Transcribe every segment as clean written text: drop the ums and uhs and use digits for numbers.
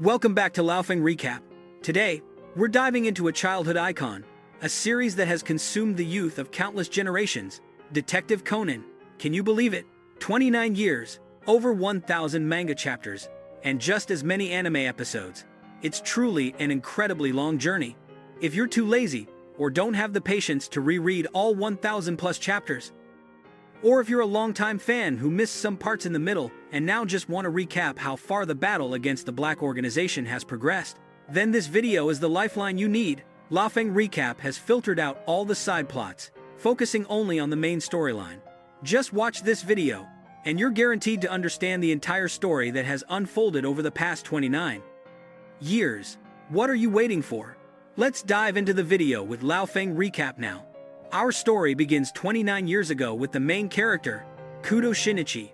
Welcome back to LaoFeng Recap. Today, we're diving into a childhood icon, a series that has consumed the youth of countless generations, Detective Conan. Can you believe it? 29 years, over 1,000 manga chapters, and just as many anime episodes. It's truly an incredibly long journey. If you're too lazy, or don't have the patience to reread all 1,000 plus chapters, or if you're a longtime fan who missed some parts in the middle and now just want to recap how far the battle against the Black Organization has progressed, then this video is the lifeline you need. LaoFeng Recap has filtered out all the side plots, focusing only on the main storyline. Just watch this video, and you're guaranteed to understand the entire story that has unfolded over the past 29 years. What are you waiting for? Let's dive into the video with LaoFeng Recap now. Our story begins 29 years ago with the main character, Kudo Shinichi.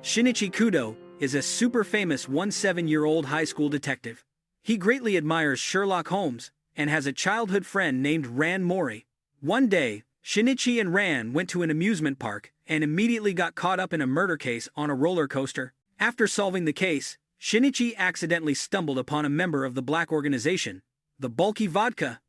Shinichi Kudo is a super famous 17-year-old high school detective. He greatly admires Sherlock Holmes and has a childhood friend named Ran Mori. One day, Shinichi and Ran went to an amusement park and immediately got caught up in a murder case on a roller coaster. After solving the case, Shinichi accidentally stumbled upon a member of the Black Organization, the Bulky Vodka,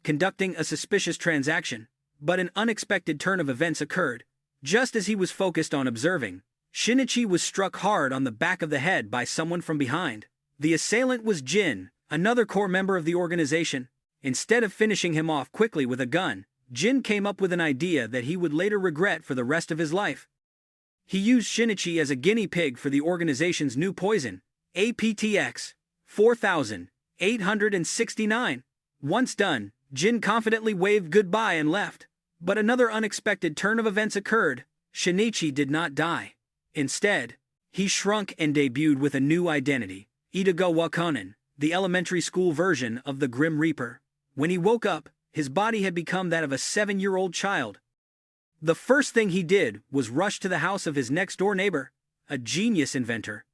conducting a suspicious transaction. But an unexpected turn of events occurred. Just as he was focused on observing, Shinichi was struck hard on the back of the head by someone from behind. The assailant was Jin, another core member of the organization. Instead of finishing him off quickly with a gun, Jin came up with an idea that he would later regret for the rest of his life. He used Shinichi as a guinea pig for the organization's new poison, APTX 4869. Once done, Jin confidently waved goodbye and left. But another unexpected turn of events occurred. Shinichi did not die. Instead, he shrunk and debuted with a new identity, Edogawa Conan, the elementary school version of the Grim Reaper. When he woke up, his body had become that of a 7-year-old child. The first thing he did was rush to the house of his next-door neighbor, a genius inventor,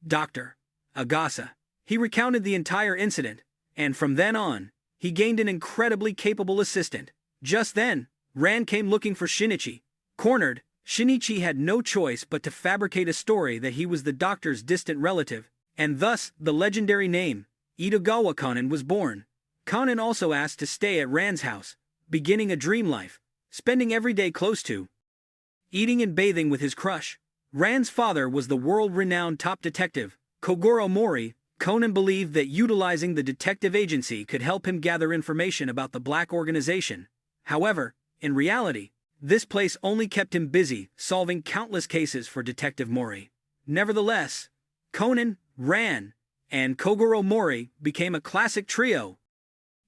Dr. Agasa. He recounted the entire incident, and from then on, he gained an incredibly capable assistant. Just then, Ran came looking for Shinichi. Cornered, Shinichi had no choice but to fabricate a story that he was the doctor's distant relative, and thus the legendary name, Edogawa Conan, was born. Conan also asked to stay at Ran's house, beginning a dream life, spending every day close to eating and bathing with his crush. Ran's father was the world-renowned top detective, Kogoro Mori. Conan believed that utilizing the detective agency could help him gather information about the Black Organization. However, in reality, this place only kept him busy solving countless cases for Detective Mori. Nevertheless, Conan, Ran, and Kogoro Mori became a classic trio.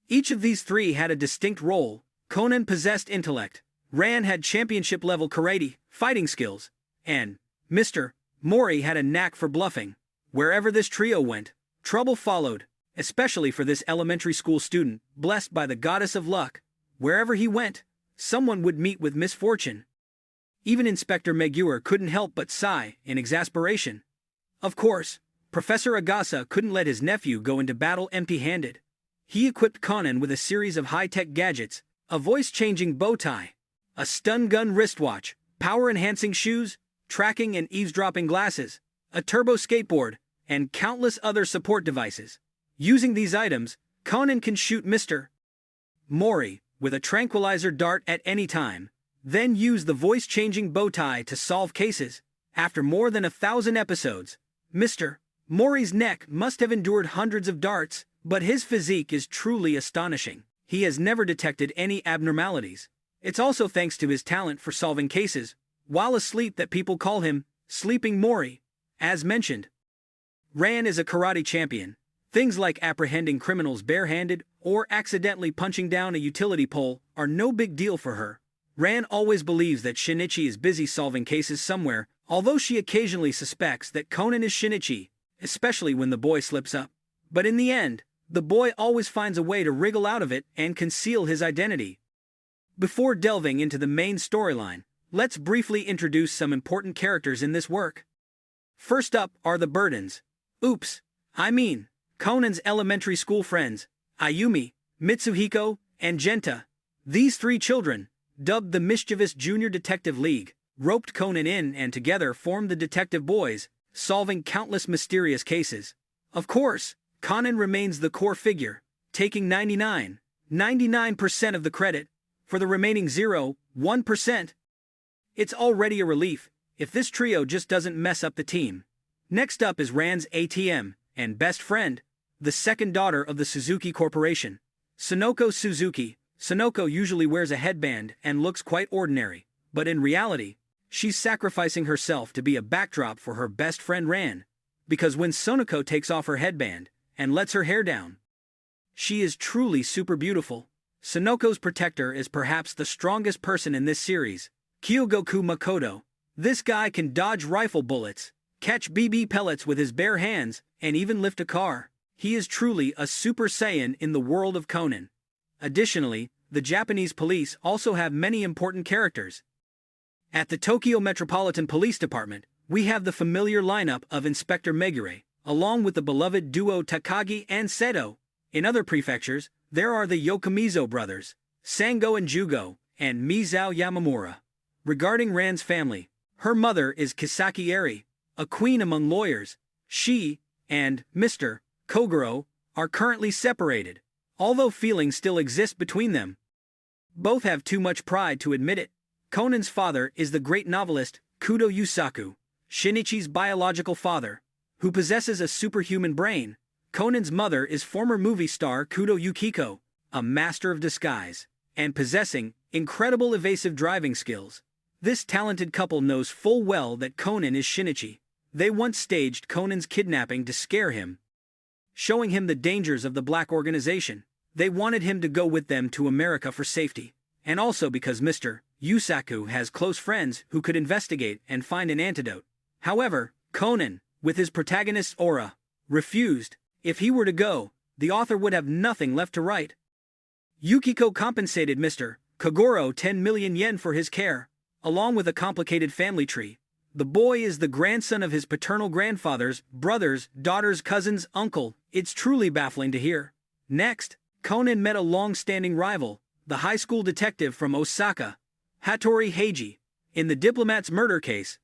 Each of these three had a distinct role. Conan possessed intellect, Ran had championship-level karate, fighting skills, and Mr. Mori had a knack for bluffing. Wherever this trio went, trouble followed, especially for this elementary school student, blessed by the goddess of luck. Wherever he went, someone would meet with misfortune. Even Inspector Meguer couldn't help but sigh in exasperation. Of course, Professor Agasa couldn't let his nephew go into battle empty-handed. He equipped Conan with a series of high-tech gadgets, a voice-changing bow tie, a stun gun wristwatch, power-enhancing shoes, tracking and eavesdropping glasses, a turbo skateboard, and countless other support devices. Using these items, Conan can shoot Mr. Mori with a tranquilizer dart at any time, then use the voice-changing bow tie to solve cases. After more than 1,000 episodes, Mr. Mori's neck must have endured hundreds of darts, but his physique is truly astonishing. He has never detected any abnormalities. It's also thanks to his talent for solving cases while asleep that people call him Sleeping Mori. As mentioned, Ran is a karate champion. Things like apprehending criminals barehanded or accidentally punching down a utility pole are no big deal for her. Ran always believes that Shinichi is busy solving cases somewhere, although she occasionally suspects that Conan is Shinichi, especially when the boy slips up. But in the end, the boy always finds a way to wriggle out of it and conceal his identity. Before delving into the main storyline, let's briefly introduce some important characters in this work. First up are the Burdens. Conan's elementary school friends, Ayumi, Mitsuhiko, and Genta. These three children, dubbed the mischievous Junior Detective League, roped Conan in and together formed the Detective Boys, solving countless mysterious cases. Of course, Conan remains the core figure, taking 99% of the credit. For the remaining 1%, it's already a relief if this trio just doesn't mess up the team. Next up is Ran's ATM and best friend, the second daughter of the Suzuki Corporation, Sonoko Suzuki. Sonoko usually wears a headband and looks quite ordinary, but in reality, she's sacrificing herself to be a backdrop for her best friend Ran, because when Sonoko takes off her headband and lets her hair down, she is truly super beautiful. Sonoko's protector is perhaps the strongest person in this series, Kyogoku Makoto. This guy can dodge rifle bullets, catch BB pellets with his bare hands, and even lift a car. He is truly a Super Saiyan in the world of Conan. Additionally, the Japanese police also have many important characters. At the Tokyo Metropolitan Police Department, we have the familiar lineup of Inspector Megure, along with the beloved duo Takagi and Seto. In other prefectures, there are the Yokomizo brothers, Sango and Jugo, and Mizao Yamamura. Regarding Ran's family, her mother is Kisaki Eri, a queen among lawyers. She and Mr. Kogoro are currently separated, although feelings still exist between them. Both have too much pride to admit it. Conan's father is the great novelist Kudo Yusaku, Shinichi's biological father, who possesses a superhuman brain. Conan's mother is former movie star Kudo Yukiko, a master of disguise, and possessing incredible evasive driving skills. This talented couple knows full well that Conan is Shinichi. They once staged Conan's kidnapping to scare him, showing him the dangers of the black organization. They wanted him to go with them to America for safety, and also because Mr. Yusaku has close friends who could investigate and find an antidote. However, Conan, with his protagonist's aura, refused. If he were to go, the author would have nothing left to write. Yukiko compensated Mr. Kogoro 10 million yen for his care, along with a complicated family tree. The boy is the grandson of his paternal grandfather's brothers, daughters, cousins, uncle. It's truly baffling to hear. Next, Conan met a long-standing rival, the high school detective from Osaka, Hattori Heiji. In the diplomat's murder case,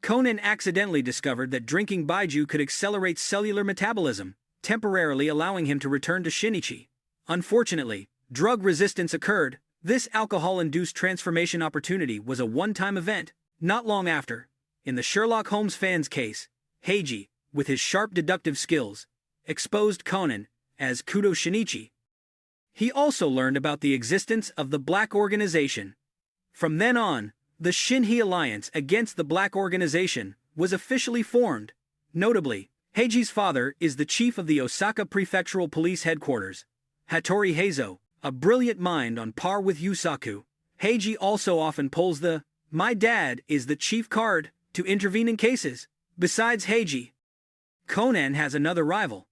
Conan accidentally discovered that drinking baijiu could accelerate cellular metabolism, temporarily allowing him to return to Shinichi. Unfortunately, drug resistance occurred. This alcohol-induced transformation opportunity was a one-time event. Not long after, in the Sherlock Holmes fans case, Heiji, with his sharp deductive skills, exposed Conan as Kudo Shinichi. He also learned about the existence of the Black Organization. From then on, the Shinhei Alliance against the Black Organization was officially formed. Notably, Heiji's father is the chief of the Osaka Prefectural Police Headquarters, Hattori Heizo, a brilliant mind on par with Yusaku. Heiji also often pulls the "my dad is the chief" card to intervene in cases. Besides Heiji, Conan has another rival,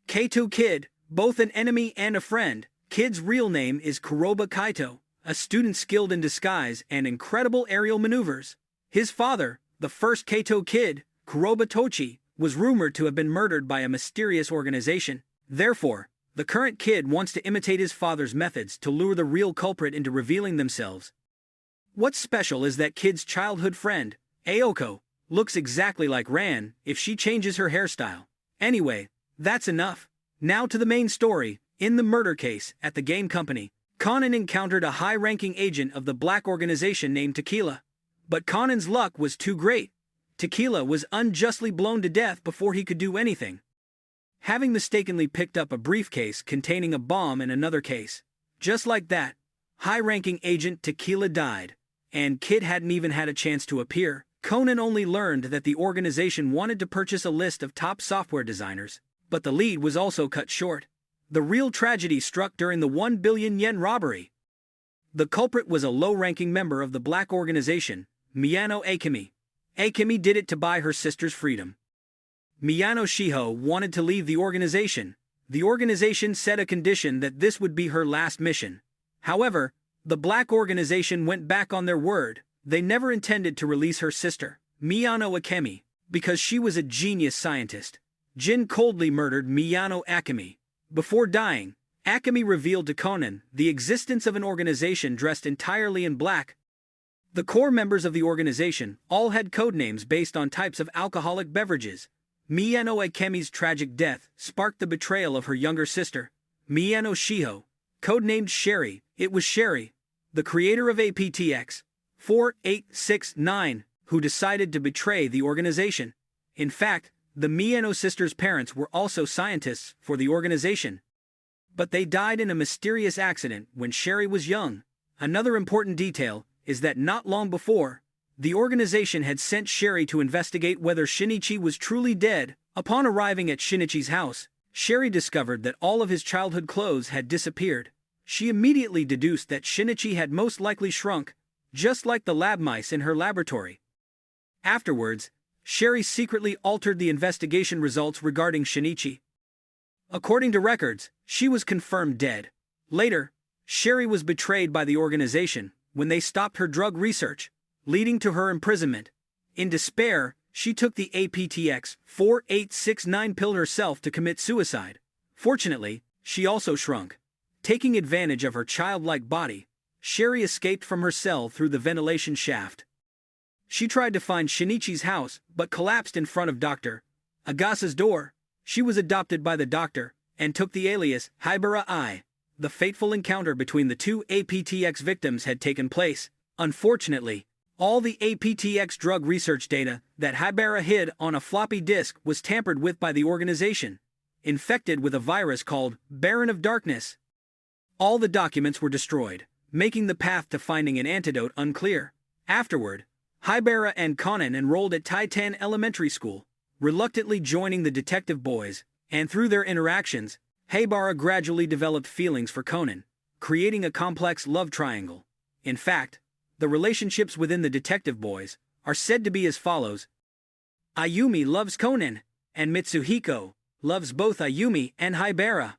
Kaito Kid, both an enemy and a friend. Kid's real name is Kuroba Kaito, a student skilled in disguise and incredible aerial maneuvers. His father, the first Kaito Kid, Kuroba Tochi, was rumored to have been murdered by a mysterious organization. Therefore, the current Kid wants to imitate his father's methods to lure the real culprit into revealing themselves. What's special is that Kid's childhood friend, Aoko, looks exactly like Ran if she changes her hairstyle. Anyway, that's enough. Now to the main story. In the murder case at the game company, Conan encountered a high-ranking agent of the Black Organization named Tequila. But Conan's luck was too great. Tequila was unjustly blown to death before he could do anything, having mistakenly picked up a briefcase containing a bomb in another case. Just like that, high-ranking agent Tequila died, and Kid hadn't even had a chance to appear. Conan only learned that the organization wanted to purchase a list of top software designers, but the lead was also cut short. The real tragedy struck during the 1 billion yen robbery. The culprit was a low-ranking member of the Black Organization, Miyano Akemi. Akemi did it to buy her sister's freedom. Miyano Shiho wanted to leave the organization. The organization set a condition that this would be her last mission. However, the Black Organization went back on their word. They never intended to release her sister, Miyano Akemi, because she was a genius scientist. Jin coldly murdered Miyano Akemi. Before dying, Akemi revealed to Conan the existence of an organization dressed entirely in black. The core members of the organization all had codenames based on types of alcoholic beverages. Miyano Ikemi's tragic death sparked the betrayal of her younger sister, Miyano Shiho, codenamed Sherry. It was Sherry, the creator of APTX 4869, who decided to betray the organization. In fact, the Miyano sisters' parents were also scientists for the organization. But they died in a mysterious accident when Sherry was young. Another important detail is that not long before, the organization had sent Sherry to investigate whether Shinichi was truly dead. Upon arriving at Shinichi's house, Sherry discovered that all of his childhood clothes had disappeared. She immediately deduced that Shinichi had most likely shrunk, just like the lab mice in her laboratory. Afterwards, Sherry secretly altered the investigation results regarding Shinichi. According to records, she was confirmed dead. Later, Sherry was betrayed by the organization when they stopped her drug research, leading to her imprisonment. In despair, she took the APTX 4869 pill herself to commit suicide. Fortunately, she also shrunk. Taking advantage of her childlike body, Sherry escaped from her cell through the ventilation shaft. She tried to find Shinichi's house but collapsed in front of Dr. Agasa's door. She was adopted by the doctor and took the alias Haibara I. The fateful encounter between the two APTX victims had taken place. Unfortunately, all the APTX drug research data that Haibara hid on a floppy disk was tampered with by the organization, infected with a virus called Baron of Darkness. All the documents were destroyed, making the path to finding an antidote unclear. Afterward, Haibara and Conan enrolled at Titan Elementary School, reluctantly joining the detective boys, and through their interactions, Haibara gradually developed feelings for Conan, creating a complex love triangle. In fact, the relationships within the detective boys are said to be as follows. Ayumi loves Conan, and Mitsuhiko loves both Ayumi and Haibara.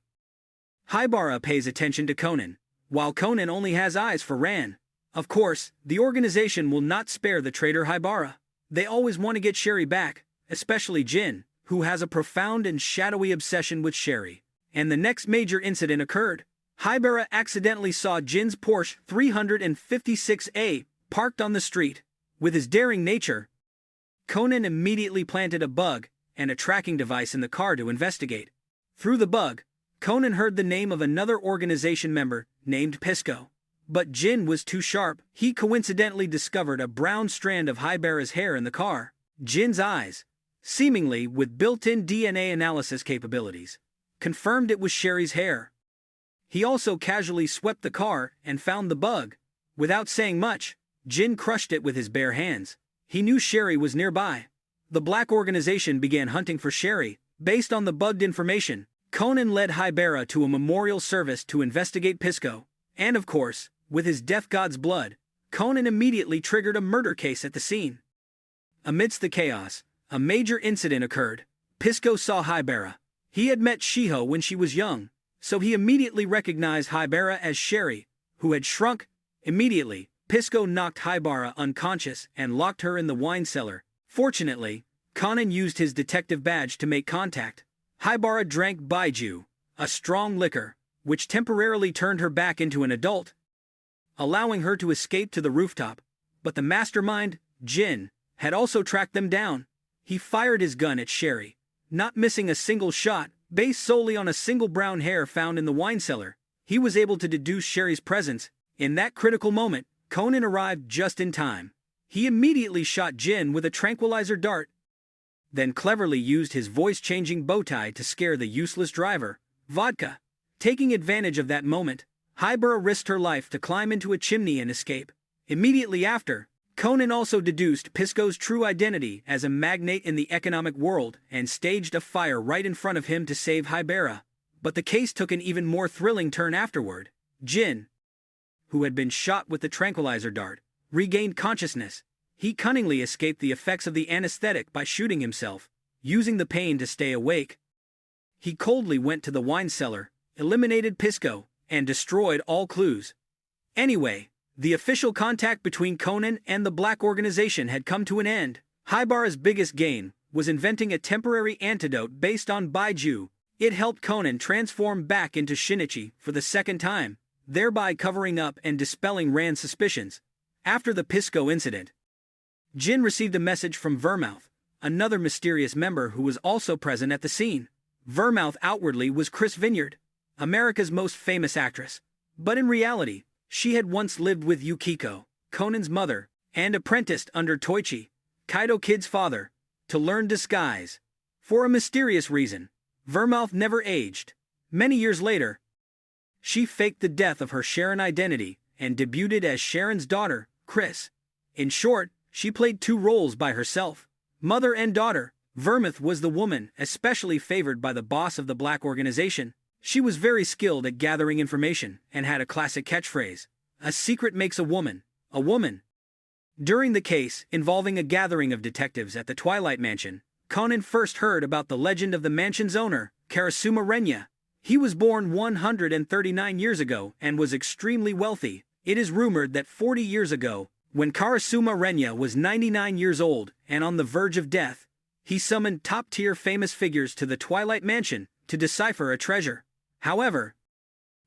Haibara pays attention to Conan, while Conan only has eyes for Ran. Of course, the organization will not spare the traitor Haibara. They always want to get Sherry back, especially Jin, who has a profound and shadowy obsession with Sherry. And the next major incident occurred. Haibara accidentally saw Jin's Porsche 356A parked on the street. With his daring nature, Conan immediately planted a bug and a tracking device in the car to investigate. Through the bug, Conan heard the name of another organization member named Pisco. But Jin was too sharp. He coincidentally discovered a brown strand of Haibara's hair in the car. Jin's eyes, seemingly with built-in DNA analysis capabilities, confirmed it was Sherry's hair. He also casually swept the car and found the bug. Without saying much, Jin crushed it with his bare hands. He knew Sherry was nearby. The black organization began hunting for Sherry. Based on the bugged information, Conan led Haibara to a memorial service to investigate Pisco. And of course, with his death god's blood, Conan immediately triggered a murder case at the scene. Amidst the chaos, a major incident occurred. Pisco saw Haibara. He had met Shiho when she was young, so he immediately recognized Haibara as Sherry, who had shrunk. Immediately, Pisco knocked Haibara unconscious and locked her in the wine cellar. Fortunately, Conan used his detective badge to make contact. Haibara drank Baiju, a strong liquor, which temporarily turned her back into an adult, allowing her to escape to the rooftop. But the mastermind, Jin, had also tracked them down. He fired his gun at Sherry, not missing a single shot. Based solely on a single brown hair found in the wine cellar, he was able to deduce Sherry's presence. In that critical moment, Conan arrived just in time. He immediately shot Jin with a tranquilizer dart, then cleverly used his voice-changing bow tie to scare the useless driver, Vodka. Taking advantage of that moment, Haibara risked her life to climb into a chimney and escape. Immediately after, Conan also deduced Pisco's true identity as a magnate in the economic world and staged a fire right in front of him to save Haibara. But the case took an even more thrilling turn afterward. Jin, who had been shot with the tranquilizer dart, regained consciousness. He cunningly escaped the effects of the anesthetic by shooting himself, using the pain to stay awake. He coldly went to the wine cellar, eliminated Pisco, and destroyed all clues. Anyway, the official contact between Conan and the black organization had come to an end. Haibara's biggest gain was inventing a temporary antidote based on Baiju. It helped Conan transform back into Shinichi for the second time, thereby covering up and dispelling Ran's suspicions. After the Pisco incident, Jin received a message from Vermouth, another mysterious member who was also present at the scene. Vermouth outwardly was Chris Vineyard, America's most famous actress, but in reality, she had once lived with Yukiko, Conan's mother, and apprenticed under Toichi, Kaido Kid's father, to learn disguise. For a mysterious reason, Vermouth never aged. Many years later, she faked the death of her Sharon identity and debuted as Sharon's daughter, Chris. In short, she played two roles by herself, mother and daughter. Vermouth was the woman especially favored by the boss of the black organization. She was very skilled at gathering information and had a classic catchphrase, "A secret makes a woman, a woman." During the case involving a gathering of detectives at the Twilight Mansion, Conan first heard about the legend of the mansion's owner, Karasuma Renya. He was born 139 years ago and was extremely wealthy. It is rumored that 40 years ago, when Karasuma Renya was 99 years old and on the verge of death, he summoned top-tier famous figures to the Twilight Mansion to decipher a treasure. However,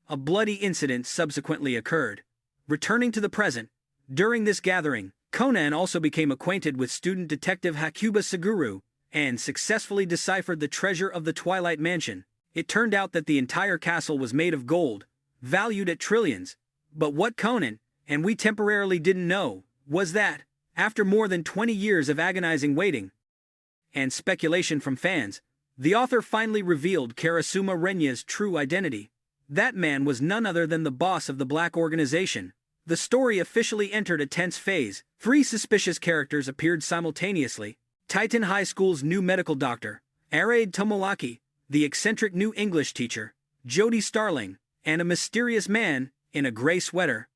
a bloody incident subsequently occurred. Returning to the present, during this gathering, Conan also became acquainted with student detective Hakuba Suguru and successfully deciphered the treasure of the Twilight Mansion. It turned out that the entire castle was made of gold, valued at trillions. But what Conan, and we temporarily didn't know, was that, after more than 20 years of agonizing waiting and speculation from fans, the author finally revealed Karasuma Renya's true identity. That man was none other than the boss of the black organization. The story officially entered a tense phase. 3 suspicious characters appeared simultaneously: Titan High School's new medical doctor, Araid Tomoaki, the eccentric new English teacher, Jody Starling, and a mysterious man in a gray sweater.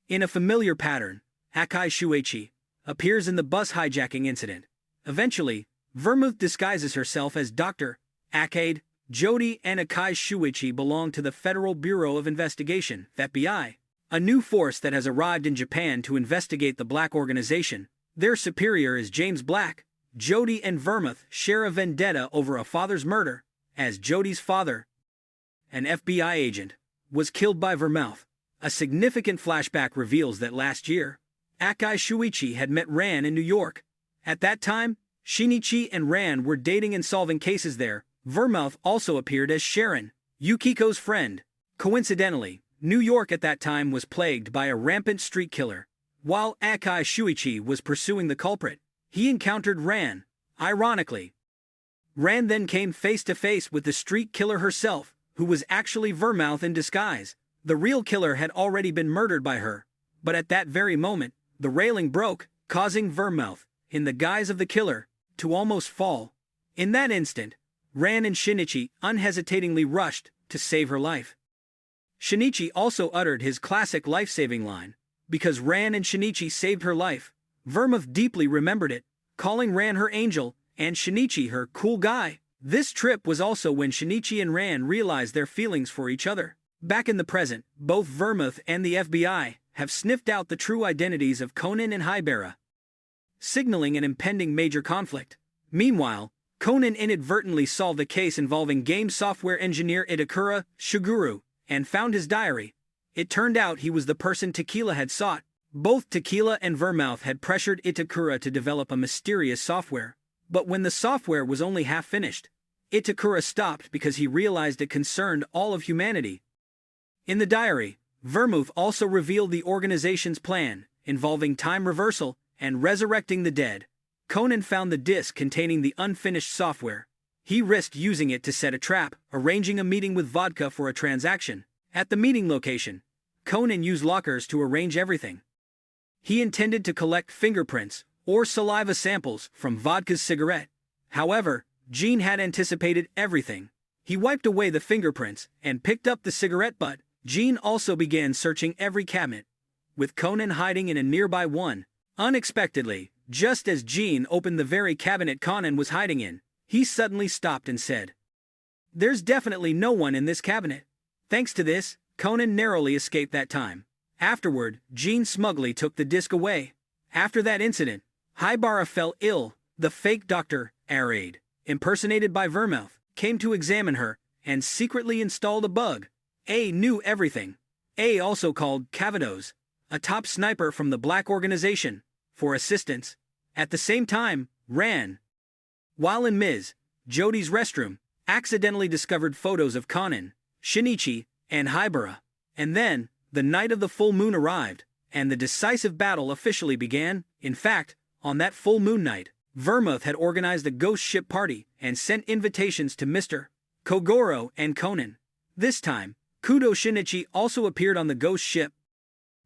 In a familiar pattern, Akai Shuichi appears in the bus hijacking incident. Eventually, Vermouth disguises herself as Dr. Akade. Jody and Akai Shuichi belong to the Federal Bureau of Investigation, FBI, a new force that has arrived in Japan to investigate the black organization. Their superior is James Black. Jody and Vermouth share a vendetta over a father's murder, as Jody's father, an FBI agent, was killed by Vermouth. A significant flashback reveals that last year, Akai Shuichi had met Ran in New York. At that time, Shinichi and Ran were dating and solving cases there. Vermouth also appeared as Sharon, Yukiko's friend. Coincidentally, New York at that time was plagued by a rampant street killer. While Akai Shuichi was pursuing the culprit, he encountered Ran. Ironically, Ran then came face to face with the street killer herself, who was actually Vermouth in disguise. The real killer had already been murdered by her, but at that very moment, the railing broke, causing Vermouth, in the guise of the killer, to almost fall. In that instant, Ran and Shinichi unhesitatingly rushed to save her life. Shinichi also uttered his classic life-saving line. Because Ran and Shinichi saved her life, Vermouth deeply remembered it, calling Ran her angel and Shinichi her cool guy. This trip was also when Shinichi and Ran realized their feelings for each other. Back in the present, both Vermouth and the FBI have sniffed out the true identities of Conan and Haibara, signaling an impending major conflict. Meanwhile, Conan inadvertently solved a case involving game software engineer Itakura Shiguru and found his diary. It turned out he was the person Tequila had sought. Both Tequila and Vermouth had pressured Itakura to develop a mysterious software. But when the software was only half finished, Itakura stopped because he realized it concerned all of humanity. In the diary, Vermouth also revealed the organization's plan, involving time reversal and resurrecting the dead. Conan found the disk containing the unfinished software. He risked using it to set a trap, arranging a meeting with Vodka for a transaction. At the meeting location, Conan used lockers to arrange everything. He intended to collect fingerprints or saliva samples from Vodka's cigarette. However, Jean had anticipated everything. He wiped away the fingerprints and picked up the cigarette butt. Jean also began searching every cabinet, with Conan hiding in a nearby one. Unexpectedly, just as Jean opened the very cabinet Conan was hiding in, he suddenly stopped and said, "There's definitely no one in this cabinet." Thanks to this, Conan narrowly escaped that time. Afterward, Jean smugly took the disc away. After that incident, Haibara fell ill. The fake doctor, Araid, impersonated by Vermouth, came to examine her and secretly installed a bug. A knew everything. A also called Cavados, a top sniper from the black organization, for assistance. At the same time, Ran, While in Ms. Jodi's restroom, accidentally discovered photos of Conan, Shinichi, and Haibara. And then, the night of the full moon arrived, and the decisive battle officially began. In fact, on that full moon night, Vermouth had organized a ghost ship party and sent invitations to Mr. Kogoro and Conan. This time, Kudo Shinichi also appeared on the ghost ship,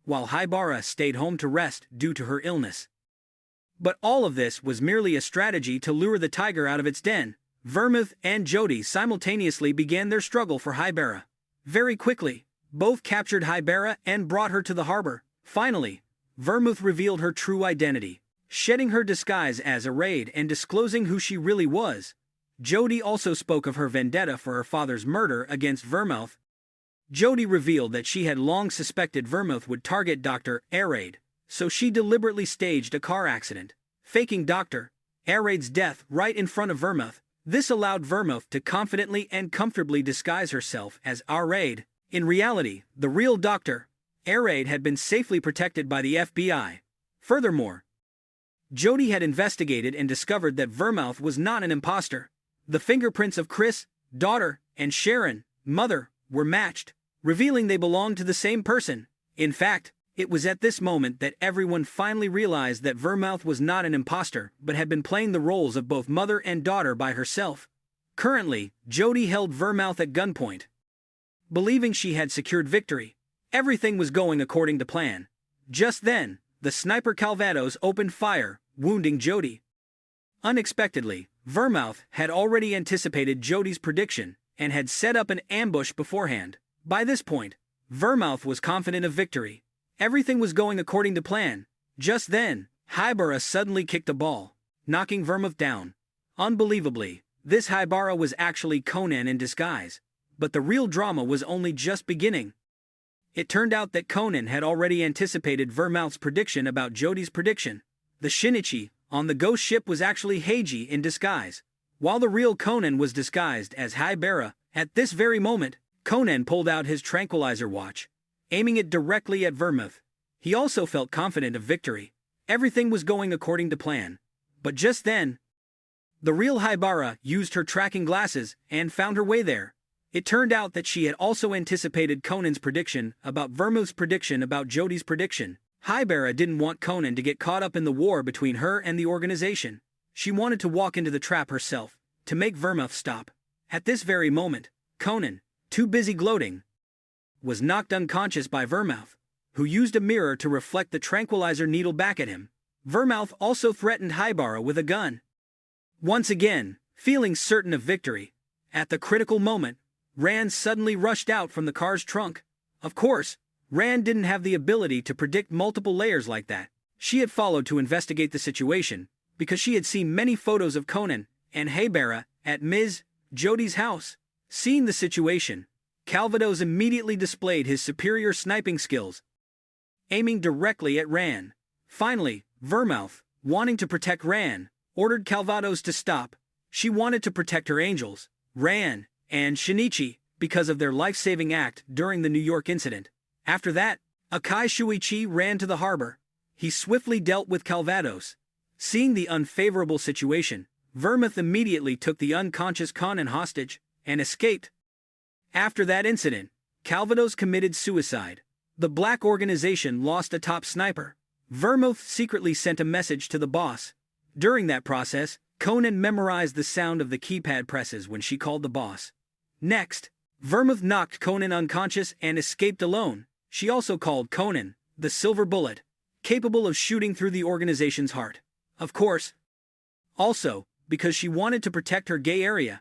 while Haibara stayed home to rest due to her illness. But all of this was merely a strategy to lure the tiger out of its den. Vermouth and Jodi simultaneously began their struggle for Haibara. Very quickly, both captured Haibara and brought her to the harbor. Finally, Vermouth revealed her true identity, shedding her disguise as a raid and disclosing who she really was. Jodi also spoke of her vendetta for her father's murder against Vermouth. Jodi revealed that she had long suspected Vermouth would target Dr. Araid, so she deliberately staged a car accident, faking Dr. Araid's death right in front of Vermouth. This allowed Vermouth to confidently and comfortably disguise herself as Araid. In reality, the real Dr. Araid had been safely protected by the FBI. Furthermore, Jodi had investigated and discovered that Vermouth was not an imposter. The fingerprints of Chris, daughter, and Sharon, mother, were matched, revealing they belonged to the same person. In fact, it was at this moment that everyone finally realized that Vermouth was not an imposter but had been playing the roles of both mother and daughter by herself. Currently, Jodi held Vermouth at gunpoint. Believing she had secured victory, everything was going according to plan. Just then, the sniper Calvados opened fire, wounding Jodi. Unexpectedly, Vermouth had already anticipated Jodi's prediction and had set up an ambush beforehand. By this point, Vermouth was confident of victory. Everything was going according to plan. Just then, Haibara suddenly kicked a ball, knocking Vermouth down. Unbelievably, this Haibara was actually Conan in disguise. But the real drama was only just beginning. It turned out that Conan had already anticipated Vermouth's prediction about Jodi's prediction. The Shinichi on the ghost ship was actually Heiji in disguise, while the real Conan was disguised as Haibara. At this very moment, Conan pulled out his tranquilizer watch, aiming it directly at Vermouth. He also felt confident of victory. Everything was going according to plan. But just then, the real Haibara used her tracking glasses and found her way there. It turned out that she had also anticipated Conan's prediction about Vermouth's prediction about Jodi's prediction. Haibara didn't want Conan to get caught up in the war between her and the organization. She wanted to walk into the trap herself, to make Vermouth stop. At this very moment, Conan, too busy gloating, was knocked unconscious by Vermouth, who used a mirror to reflect the tranquilizer needle back at him. Vermouth also threatened Haibara with a gun. Once again, feeling certain of victory, at the critical moment, Rand suddenly rushed out from the car's trunk. Of course, Rand didn't have the ability to predict multiple layers like that. She had followed to investigate the situation, because she had seen many photos of Conan and Haibara at Ms. Jodi's house. Seeing the situation, Calvados immediately displayed his superior sniping skills, aiming directly at Rand. Finally, Vermouth, wanting to protect Rand, ordered Calvados to stop. She wanted to protect her angels, Rand and Shinichi, because of their life-saving act during the New York incident. After that, Akai Shuichi ran to the harbor. He swiftly dealt with Calvados. Seeing the unfavorable situation, Vermouth immediately took the unconscious Conan hostage and escaped. After that incident, Calvados committed suicide. The black organization lost a top sniper. Vermouth secretly sent a message to the boss. During that process, Conan memorized the sound of the keypad presses when she called the boss. Next, Vermouth knocked Conan unconscious and escaped alone. She also called Conan the Silver Bullet, capable of shooting through the organization's heart. Of course, also, because she wanted to protect her gay area.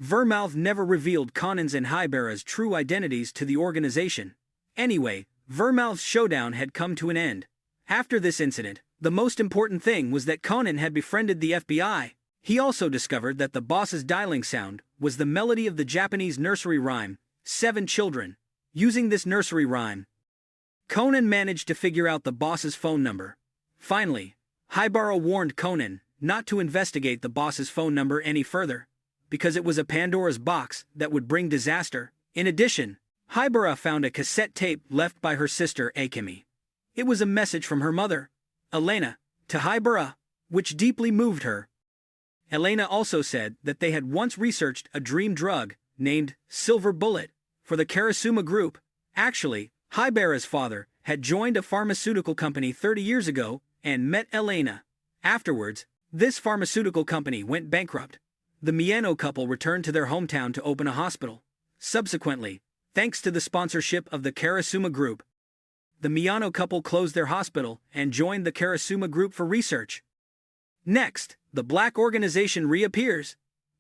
Vermouth never revealed Conan's and Haibara's true identities to the organization. Anyway, Vermouth's showdown had come to an end. After this incident, the most important thing was that Conan had befriended the FBI. He also discovered that the boss's dialing sound was the melody of the Japanese nursery rhyme, 7 Children. Using this nursery rhyme, Conan managed to figure out the boss's phone number. Finally, Haibara warned Conan not to investigate the boss's phone number any further, because it was a Pandora's box that would bring disaster. In addition, Haibara found a cassette tape left by her sister Akemi. It was a message from her mother, Elena, to Haibara, which deeply moved her. Elena also said that they had once researched a dream drug, named Silver Bullet, for the Karasuma group. Actually, Hibera's father had joined a pharmaceutical company 30 years ago and met Elena. Afterwards, this pharmaceutical company went bankrupt. The Miyano couple returned to their hometown to open a hospital. Subsequently, thanks to the sponsorship of the Karasuma group, the Miyano couple closed their hospital and joined the Karasuma group for research. Next, the black organization reappears.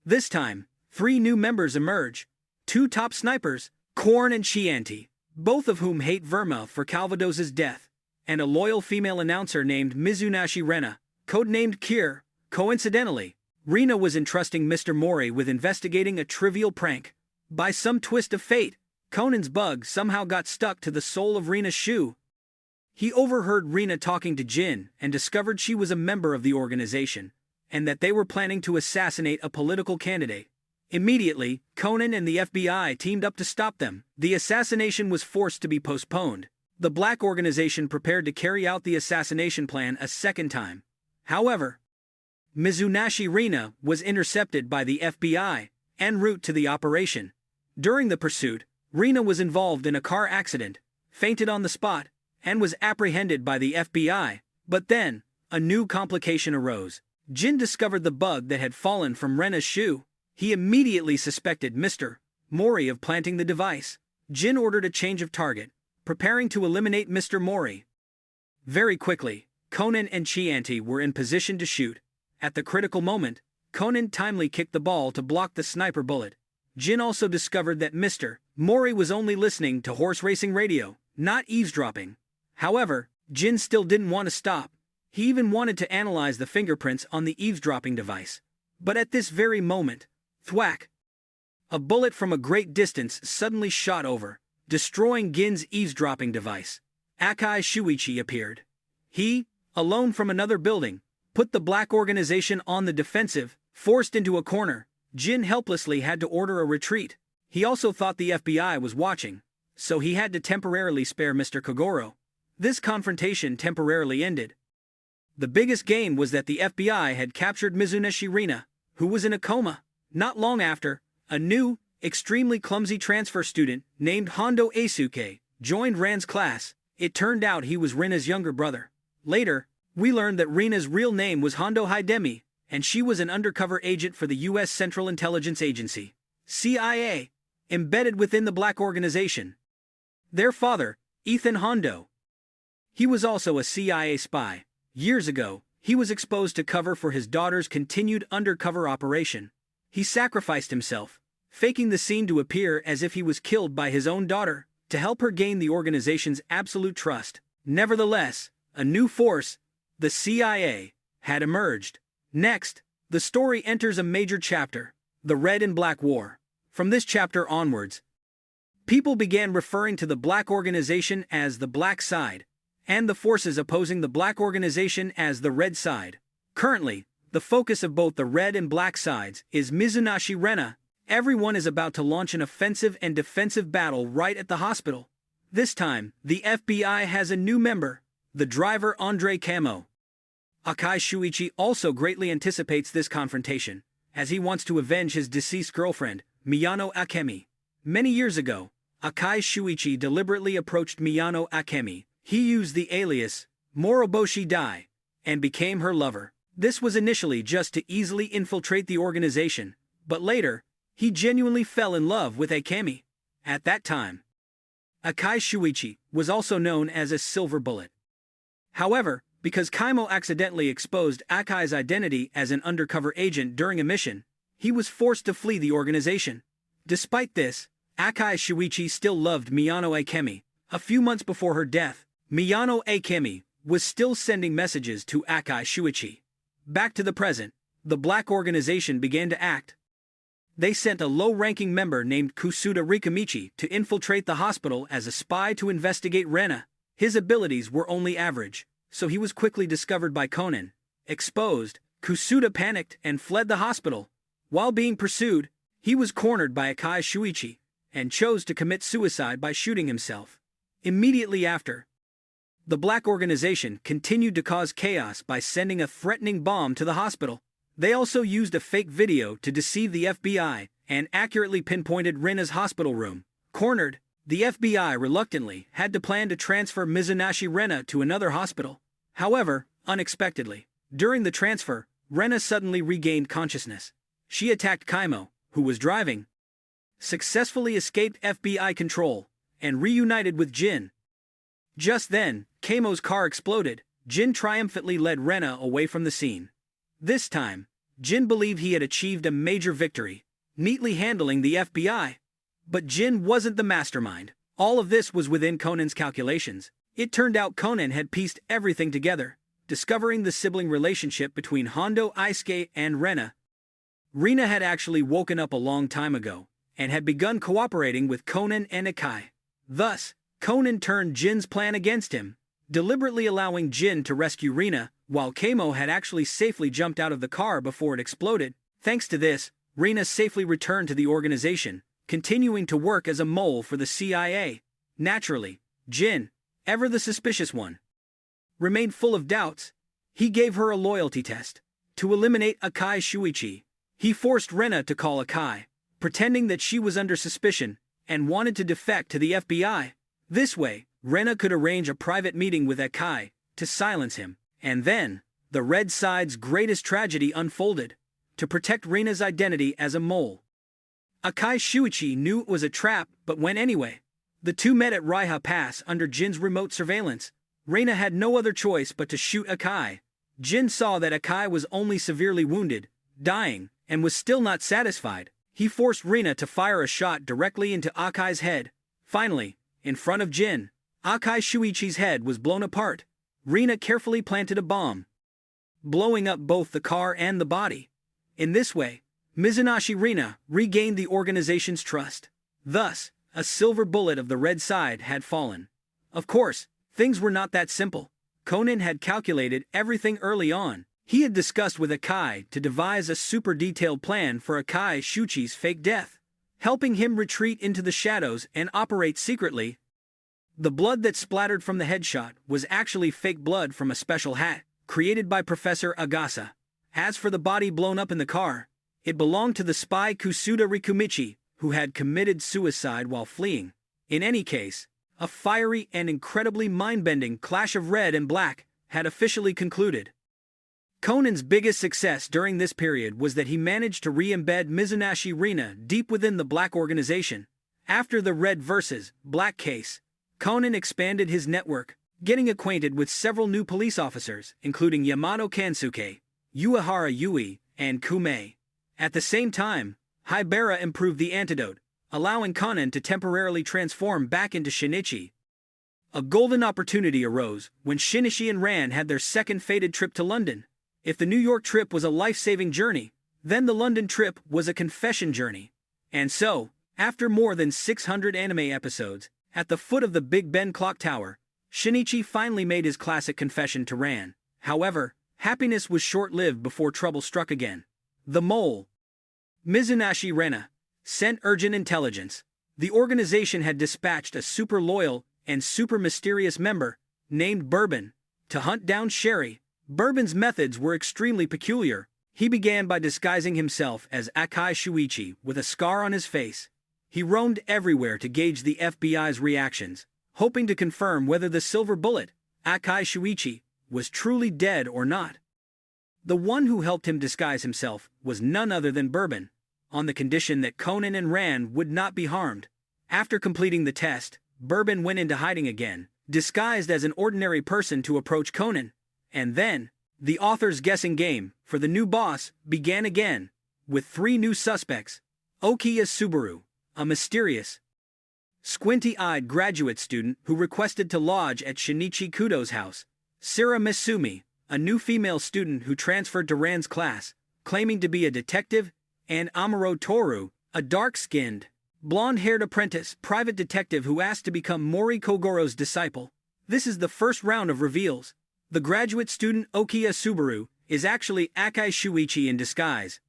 This time, 3 new members emerge. 2 top snipers, Korn and Chianti, both of whom hate Verma for Calvados's death, and a loyal female announcer named Mizunashi Rena, codenamed Kier. Coincidentally, Rena was entrusting Mr. Mori with investigating a trivial prank. By some twist of fate, Conan's bug somehow got stuck to the sole of Rena's shoe. He overheard Rena talking to Jin and discovered she was a member of the organization, and that they were planning to assassinate a political candidate. Immediately, Conan and the FBI teamed up to stop them. The assassination was forced to be postponed. The black organization prepared to carry out the assassination plan a second time. However, Mizunashi Rena was intercepted by the FBI en route to the operation. During the pursuit, Rena was involved in a car accident, fainted on the spot, and was apprehended by the FBI. But then, a new complication arose. Jin discovered the bug that had fallen from Rena's shoe. He immediately suspected Mr. Mori of planting the device. Jin ordered a change of target, preparing to eliminate Mr. Mori. Very quickly, Conan and Chianti were in position to shoot. At the critical moment, Conan timely kicked the ball to block the sniper bullet. Jin also discovered that Mr. Mori was only listening to horse racing radio, not eavesdropping. However, Jin still didn't want to stop. He even wanted to analyze the fingerprints on the eavesdropping device. But at this very moment, thwack! A bullet from a great distance suddenly shot over, destroying Gin's eavesdropping device. Akai Shuichi appeared. He, alone from another building, put the black organization on the defensive. Forced into a corner, Jin helplessly had to order a retreat. He also thought the FBI was watching, so he had to temporarily spare Mr. Kogoro. This confrontation temporarily ended. The biggest gain was that the FBI had captured Mizunashi Rena, who was in a coma. Not long after, a new, extremely clumsy transfer student named Hondo Eisuke joined Ran's class. It turned out he was Rena's younger brother. Later, we learned that Rena's real name was Hondo Hidemi, and she was an undercover agent for the U.S. Central Intelligence Agency, CIA, embedded within the black organization. Their father, Ethan Hondo. He was also a CIA spy. Years ago, he was exposed to cover for his daughter's continued undercover operation. He sacrificed himself, faking the scene to appear as if he was killed by his own daughter, to help her gain the organization's absolute trust. Nevertheless, a new force, the CIA, had emerged. Next, the story enters a major chapter, the Red and Black War. From this chapter onwards, people began referring to the black organization as the Black Side, and the forces opposing the black organization as the Red Side. Currently, the focus of both the Red and Black sides is Mizunashi Rena. Everyone is about to launch an offensive and defensive battle right at the hospital. This time, the FBI has a new member, the driver Andre Camo. Akai Shuichi also greatly anticipates this confrontation, as he wants to avenge his deceased girlfriend, Miyano Akemi. Many years ago, Akai Shuichi deliberately approached Miyano Akemi. He used the alias Moroboshi Dai and became her lover. This was initially just to easily infiltrate the organization, but later, he genuinely fell in love with Akemi. At that time, Akai Shuichi was also known as a Silver Bullet. However, because Kaimo accidentally exposed Akai's identity as an undercover agent during a mission, he was forced to flee the organization. Despite this, Akai Shuichi still loved Miyano Akemi. A few months before her death, Miyano Akemi was still sending messages to Akai Shuichi. Back to the present, the black organization began to act. They sent a low-ranking member named Kusuda Rikamichi to infiltrate the hospital as a spy to investigate Rena. His abilities were only average, so he was quickly discovered by Conan. Exposed, Kusuda panicked and fled the hospital. While being pursued, he was cornered by Akai Shuichi and chose to commit suicide by shooting himself. Immediately after, the black organization continued to cause chaos by sending a threatening bomb to the hospital. They also used a fake video to deceive the FBI and accurately pinpointed Rena's hospital room. Cornered, the FBI reluctantly had to plan to transfer Mizunashii Rena to another hospital. However, unexpectedly, during the transfer, Rena suddenly regained consciousness. She attacked Kaimo, who was driving, successfully escaped FBI control, and reunited with Jin. Just then, Kaimo's car exploded. Jin triumphantly led Rena away from the scene. This time, Jin believed he had achieved a major victory, neatly handling the FBI. But Jin wasn't the mastermind. All of this was within Conan's calculations. It turned out Conan had pieced everything together, discovering the sibling relationship between Hondo Eisuke and Rena. Rena had actually woken up a long time ago, and had begun cooperating with Conan and Akai. Thus, Conan turned Jin's plan against him, deliberately allowing Jin to rescue Rena, while Kaimo had actually safely jumped out of the car before it exploded. Thanks to this, Rena safely returned to the organization, continuing to work as a mole for the CIA. Naturally, Jin, ever the suspicious one, remained full of doubts. He gave her a loyalty test. To eliminate Akai Shuichi, he forced Rena to call Akai, pretending that she was under suspicion and wanted to defect to the FBI. This way, Rena could arrange a private meeting with Akai to silence him. And then, the Red Side's greatest tragedy unfolded. To protect Rena's identity as a mole, Akai Shuichi knew it was a trap but went anyway. The two met at Raiha Pass under Jin's remote surveillance. Rena had no other choice but to shoot Akai. Jin saw that Akai was only severely wounded, dying, and was still not satisfied. He forced Rena to fire a shot directly into Akai's head. Finally, in front of Jin, Akai Shuichi's head was blown apart. Rena carefully planted a bomb, blowing up both the car and the body. In this way, Mizunashii Rena regained the organization's trust. Thus, a silver bullet of the Red Side had fallen. Of course, things were not that simple. Conan had calculated everything early on. He had discussed with Akai to devise a super detailed plan for Akai Shuichi's fake death, helping him retreat into the shadows and operate secretly. The blood that splattered from the headshot was actually fake blood from a special hat, created by Professor Agasa. As for the body blown up in the car, it belonged to the spy Kusuda Rikumichi, who had committed suicide while fleeing. In any case, a fiery and incredibly mind-bending clash of red and black had officially concluded. Conan's biggest success during this period was that he managed to re-embed Mizunashii Rena deep within the Black organization. After the Red vs. Black case, Conan expanded his network, getting acquainted with several new police officers, including Yamato Kansuke, Uehara Yui, and Kume. At the same time, Hibera improved the antidote, allowing Conan to temporarily transform back into Shinichi. A golden opportunity arose when Shinichi and Ran had their second fated trip to London. If the New York trip was a life-saving journey, then the London trip was a confession journey. And so, after more than 600 anime episodes, at the foot of the Big Ben clock tower, Shinichi finally made his classic confession to Ran. However, happiness was short-lived before trouble struck again. The mole, Mizunashii Rena, sent urgent intelligence. The organization had dispatched a super loyal and super mysterious member, named Bourbon, to hunt down Sherry. Bourbon's methods were extremely peculiar. He began by disguising himself as Akai Shuichi with a scar on his face. He roamed everywhere to gauge the FBI's reactions, hoping to confirm whether the silver bullet, Akai Shuichi, was truly dead or not. The one who helped him disguise himself was none other than Bourbon, on the condition that Conan and Ran would not be harmed. After completing the test, Bourbon went into hiding again, disguised as an ordinary person to approach Conan. And then, the author's guessing game for the new boss began again, with 3 new suspects. Okiya Subaru, a mysterious, squinty-eyed graduate student who requested to lodge at Shinichi Kudo's house. Sira Misumi, a new female student who transferred to Ran's class, claiming to be a detective, and Amuro Toru, a dark-skinned, blonde-haired apprentice private detective who asked to become Mori Kogoro's disciple. This is the first round of reveals. The graduate student Okiya Subaru is actually Akai Shuichi in disguise.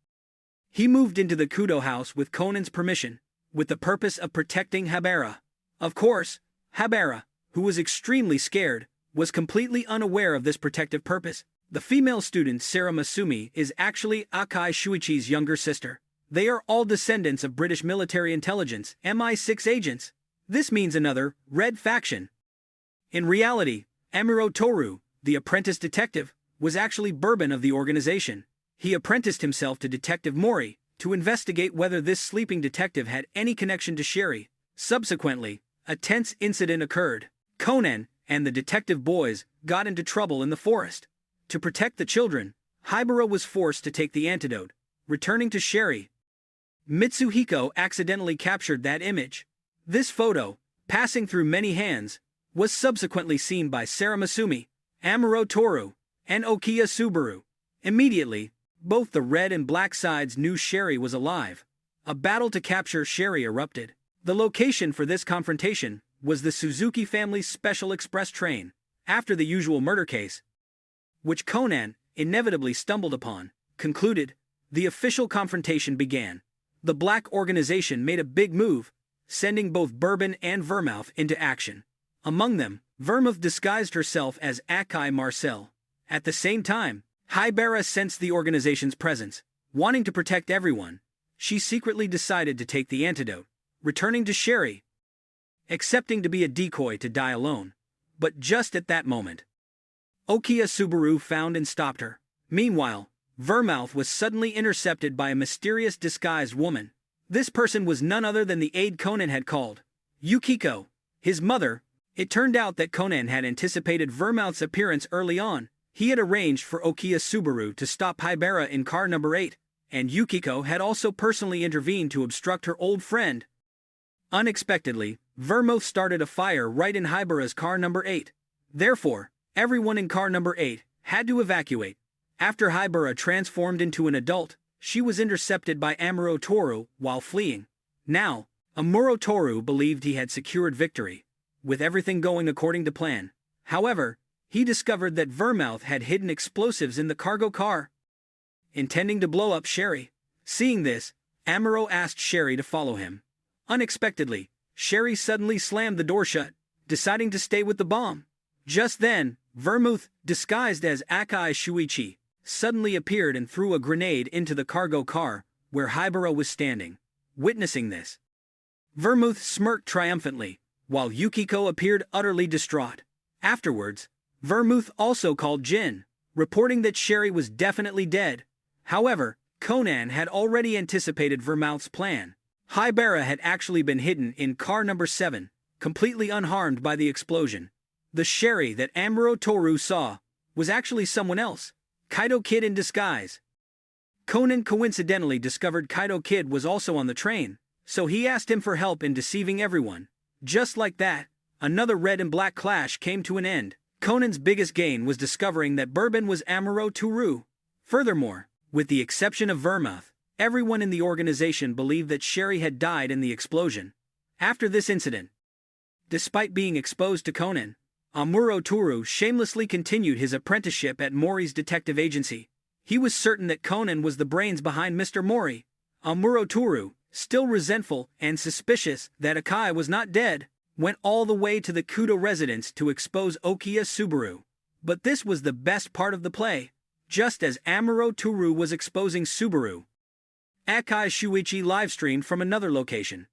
He moved into the Kudo house with Conan's permission, with the purpose of protecting Hibera. Of course, Hibera, who was extremely scared, was completely unaware of this protective purpose. The female student Sarah Masumi is actually Akai Shuichi's younger sister. They are all descendants of British military intelligence MI6 agents. This means another red faction. In reality, Amuro Toru, the apprentice detective, was actually Bourbon of the organization. He apprenticed himself to Detective Mori to investigate whether this sleeping detective had any connection to Sherry. Subsequently, a tense incident occurred. Conan and the detective boys got into trouble in the forest. To protect the children, Hibara was forced to take the antidote, returning to Sherry. Mitsuhiko accidentally captured that image. This photo, passing through many hands, was subsequently seen by Sarah Masumi, Amuro Toru, and Okiya Subaru. Immediately, both the red and black sides knew Sherry was alive. A battle to capture Sherry erupted. The location for this confrontation was the Suzuki family's special express train. After the usual murder case, which Conan inevitably stumbled upon, concluded, the official confrontation began. The black organization made a big move, sending both Bourbon and Vermouth into action. Among them, Vermouth disguised herself as Akai Marcel. At the same time, Hibara sensed the organization's presence. Wanting to protect everyone, she secretly decided to take the antidote, returning to Sherry, accepting to be a decoy to die alone. But just at that moment, Okiya Subaru found and stopped her. Meanwhile, Vermouth was suddenly intercepted by a mysterious disguised woman. This person was none other than the aide Conan had called, Yukiko, his mother. It turned out that Conan had anticipated Vermouth's appearance early on. He had arranged for Okiya Subaru to stop Hibara in car number 8, and Yukiko had also personally intervened to obstruct her old friend. Unexpectedly, Vermouth started a fire right in Hibara's car number 8. Therefore, everyone in car number 8 had to evacuate. After Hibara transformed into an adult, she was intercepted by Amuro Toru while fleeing. Now, Amuro Toru believed he had secured victory, with everything going according to plan. However, he discovered that Vermouth had hidden explosives in the cargo car, intending to blow up Sherry. Seeing this, Amuro asked Sherry to follow him. Unexpectedly, Sherry suddenly slammed the door shut, deciding to stay with the bomb. Just then, Vermouth, disguised as Akai Shuichi, suddenly appeared and threw a grenade into the cargo car, where Hibara was standing. Witnessing this, Vermouth smirked triumphantly, while Yukiko appeared utterly distraught. Afterwards, Vermouth also called Jin, reporting that Sherry was definitely dead. However, Conan had already anticipated Vermouth's plan. Hibara had actually been hidden in car number 7, completely unharmed by the explosion. The Sherry that Amuro Toru saw was actually someone else, Kaido Kid in disguise. Conan coincidentally discovered Kaido Kid was also on the train, so he asked him for help in deceiving everyone. Just like that, another red and black clash came to an end. Conan's biggest gain was discovering that Bourbon was Amuro Toru. Furthermore, with the exception of Vermouth, everyone in the organization believed that Sherry had died in the explosion. After this incident, despite being exposed to Conan, Amuro Toru shamelessly continued his apprenticeship at Mori's detective agency. He was certain that Conan was the brains behind Mr. Mori. Amuro Toru, still resentful and suspicious that Akai was not dead, went all the way to the Kudo residence to expose Okiya Subaru. But this was the best part of the play. Just as Amuro Toru was exposing Subaru, Akai Shuichi livestreamed from another location.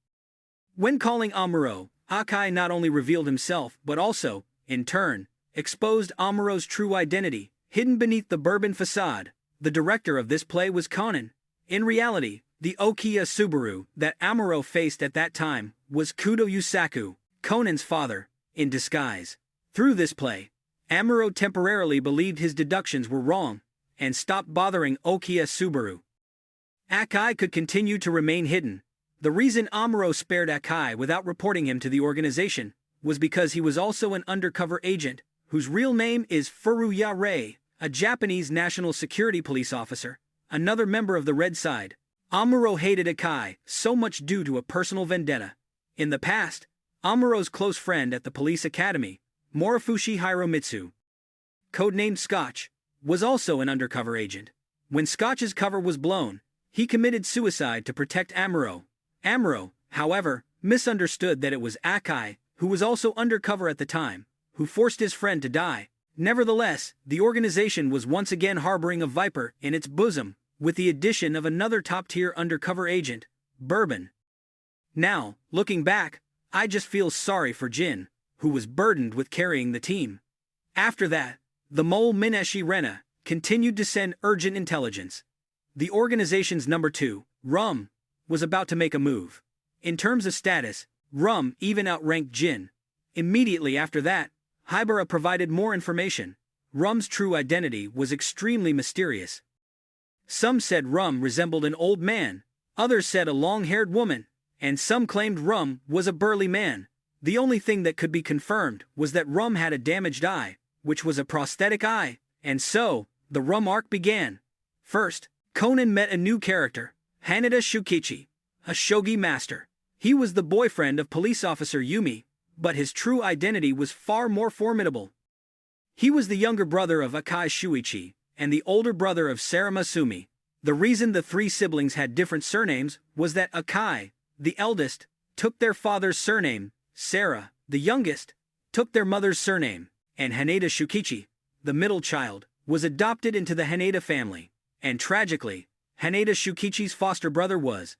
When calling Amuro, Akai not only revealed himself but also, in turn, exposed Amuro's true identity, hidden beneath the Bourbon facade. The director of this play was Conan. In reality, the Okiya Subaru that Amuro faced at that time was Kudo Yusaku, Conan's father, in disguise. Through this play, Amuro temporarily believed his deductions were wrong, and stopped bothering Okiya Subaru. Akai could continue to remain hidden. The reason Amuro spared Akai without reporting him to the organization was because he was also an undercover agent, whose real name is Furuya Rei, a Japanese national security police officer, another member of the Red Side. Amuro hated Akai so much due to a personal vendetta. In the past, Amuro's close friend at the police academy, Morifushi Hiromitsu, codenamed Scotch, was also an undercover agent. When Scotch's cover was blown, he committed suicide to protect Amuro. Amuro, however, misunderstood that it was Akai, who was also undercover at the time, who forced his friend to die. Nevertheless, the organization was once again harboring a viper in its bosom, with the addition of another top-tier undercover agent, Bourbon. Now, looking back, I just feel sorry for Jin, who was burdened with carrying the team. After that, the mole Mineshi Rena continued to send urgent intelligence. The organization's number 2, Rum, was about to make a move. In terms of status, Rum even outranked Jin. Immediately after that, Haibara provided more information. Rum's true identity was extremely mysterious. Some said Rum resembled an old man, others said a long-haired woman, and some claimed Rum was a burly man. The only thing that could be confirmed was that Rum had a damaged eye, which was a prosthetic eye, and so, the Rum arc began. First, Conan met a new character, Haneda Shukichi, a shogi master. He was the boyfriend of police officer Yumi, but his true identity was far more formidable. He was the younger brother of Akai Shuichi, and the older brother of Sarah Masumi. The reason the 3 siblings had different surnames was that Akai, the eldest, took their father's surname, Sarah, the youngest, took their mother's surname, and Haneda Shukichi, the middle child, was adopted into the Haneda family, and tragically, Haneda Shukichi's foster brother was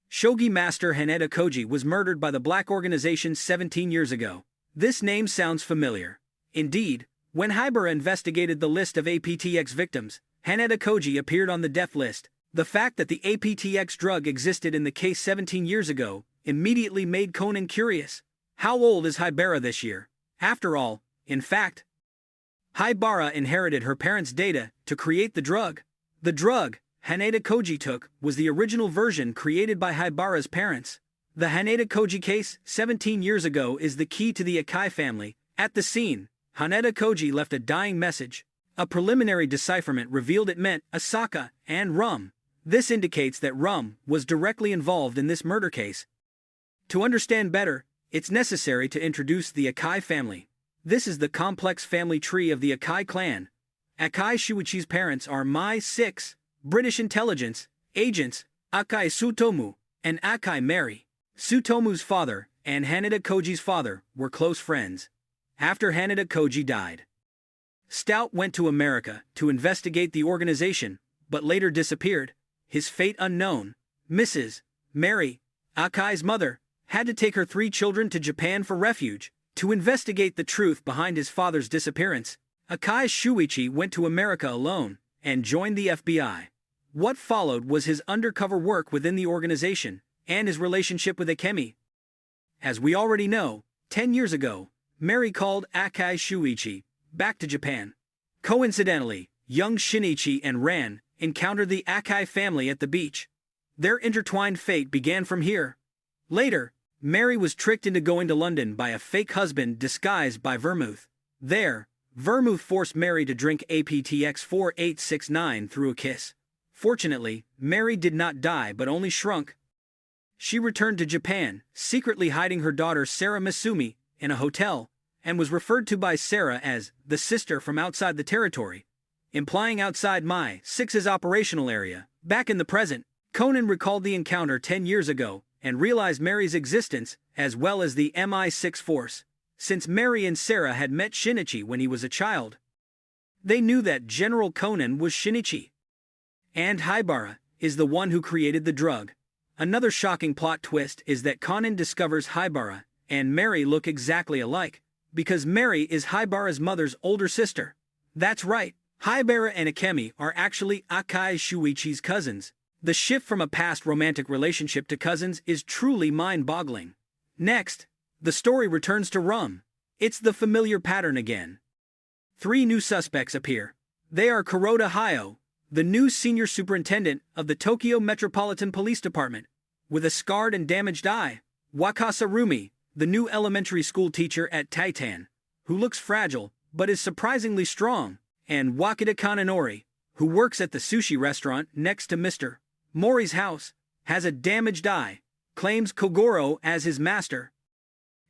Shogi Master Haneda Koji was murdered by the black organization 17 years ago. This name sounds familiar. Indeed, when Haibara investigated the list of APTX victims, Haneda Koji appeared on the death list. The fact that the APTX drug existed in the case 17 years ago immediately made Conan curious. How old is Haibara this year? After all, in fact, Haibara inherited her parents' data to create the drug. The drug Haneda Koji took was the original version created by Haibara's parents. The Haneda Koji case 17 years ago is the key to the Akai family. At the scene, Haneda Koji left a dying message. A preliminary decipherment revealed it meant Asaka and Rum. This indicates that Rum was directly involved in this murder case. To understand better, it's necessary to introduce the Akai family. This is the complex family tree of the Akai clan. Akai Shuichi's parents are Mai 6, British intelligence agents, Akai Tsutomu, and Akai Mary. Tsutomu's father and Haneda Koji's father were close friends. After Haneda Koji died, Stout went to America to investigate the organization, but later disappeared. His fate unknown. Mrs. Mary, Akai's mother, had to take her 3 children to Japan for refuge. To investigate the truth behind his father's disappearance, Akai Shuichi went to America alone and joined the FBI. What followed was his undercover work within the organization and his relationship with Akemi. As we already know, 10 years ago, Mary called Akai Shuichi back to Japan. Coincidentally, young Shinichi and Ran encountered the Akai family at the beach. Their intertwined fate began from here. Later, Mary was tricked into going to London by a fake husband disguised by vermouth. There, vermouth forced Mary to drink APTX 4869 through a kiss. Fortunately, Mary did not die but only shrunk. She returned to Japan, secretly hiding her daughter Sarah Masumi in a hotel, and was referred to by Sarah as the sister from outside the territory, implying outside Mai 6's operational area. Back in the present, Conan recalled the encounter 10 years ago and realized Mary's existence as well as the MI6 force. Since Mary and Sarah had met Shinichi when he was a child, they knew that General Conan was Shinichi. And Haibara is the one who created the drug. Another shocking plot twist is that Conan discovers Haibara and Mary look exactly alike, because Mary is Haibara's mother's older sister. That's right, Haibara and Akemi are actually Akai Shuichi's cousins. The shift from a past romantic relationship to cousins is truly mind-boggling. Next, the story returns to Rum. It's the familiar pattern again. 3 new suspects appear. They are Kuroda Hayo, the new senior superintendent of the Tokyo Metropolitan Police Department, with a scarred and damaged eye; Wakasa Rumi, the new elementary school teacher at Titan, who looks fragile but is surprisingly strong; and Wakita Kananori, who works at the sushi restaurant next to Mr. Mori's house, has a damaged eye, claims Kogoro as his master,